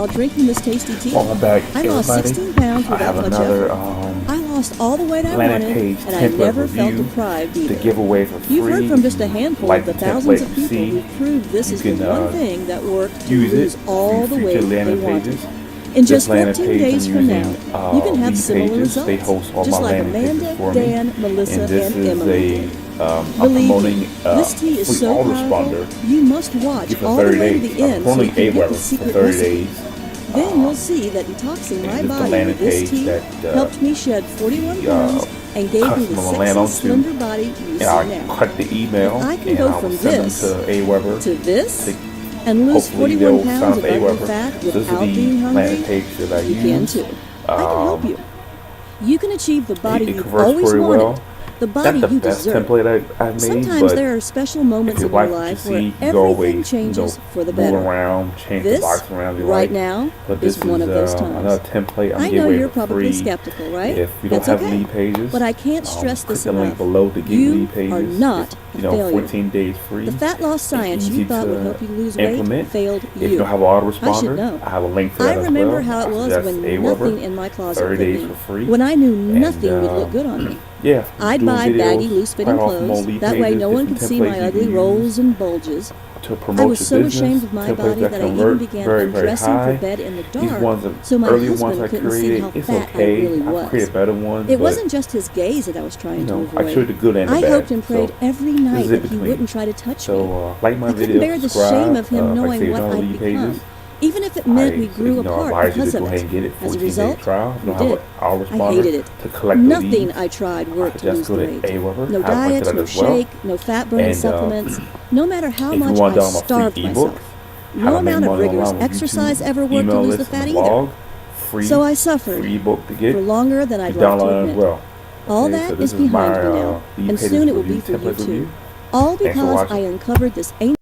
while drinking this tasty tea. Welcome back, I lost everybody. 16 pounds I without have much another effort. I lost all the weight I landing wanted, page and I template never felt review deprived to either. give away for free. You've heard from just a handful Like of the the thousands template of you people see, who've proved this you is the can, one thing that worked to use lose it all the for weight future they landing wanted. pages. In just This landing 14 page days I'm from using, now, you can have similar leadpages. results, They host all just my like landing pages Amanda, for me. Dan, Melissa, And this and is Emily did. I'm Believe promoting me, this tea is free so powerful, autoresponder you must watch for all the 30 way to days. the end so only you can get the AWeber for secret 30 recipe. days. Then you'll see that detoxing my this is the body landing with this page tea that, helped me shed 41 the, pounds and gave me the customer will land sexy, onto, slender body you see and I'll now. cut the email If I can and go I will from send this them to AWeber to this to and lose hopefully 41 they'll sign pounds up of ugly AWeber. fat This is without the being landing hungry, page that I you can use. too. I can help you. You can achieve the body It you've converts always very wanted. well. The body Not the you best deserve. template I've made, Sometimes but there are special moments if you in your like what you life where see, you go away, everything changes for the move better. around, change the This, box around if you right like. now, But is this one is of those another times. template I'm I giving know away you're for probably free. skeptical, right? If you don't That's have okay. lead pages, But I can't stress click this the link enough. below to get You lead pages. are not It's, a failure. 14 days free. The fat loss science easy you thought would to help you lose weight implement. failed If you you. don't have an I should autoresponder, know. I have a link for I that as remember well. how it I was suggest when AWeber, nothing in my closet 30 fit days me. for free. When I knew And, nothing would look good on me. Yeah, I'd doing buy videos baggy, loose-fitting quite often on clothes. lead That way pages, no one could different see my templates you ugly can rolls use and bulges. to I promote was your so business, ashamed of my templates body that I even convert began very undressing high. for bed in the These dark ones, so my earlier ones husband I couldn't see created, how it's fat okay. I really I've was. created better ones. It but, wasn't just his gaze that I was trying to I showed avoid. the good and the I bad. hoped and prayed So every this night is that in he between. wouldn't try to touch me. So like my I video, couldn't bear the subscribe. shame of him Like I knowing say, what on I'd lead become, pages. even if it meant we grew I apart advise you because to of go ahead and get it. it. As a 14-day result, trial. we You don't did. have an I autoresponder hated it. to collect Nothing the leads. I tried worked to Just lose go to weight. AWeber. No I have a link diets, to that no as well. shake, no fat-burning And, supplements. No matter how if you much want I to download my starved free ebook, myself. how No to make amount of money rigorous online with exercise YouTube, ever worked to email lose the list, fat and either. blog, free, So I suffered free ebook to get for longer than I'd to like to download as admit. well. All Okay, that so is this is my behind me now, lead and pages soon it will review, be for you template too. review. All Thanks for because watching. I uncovered this ancient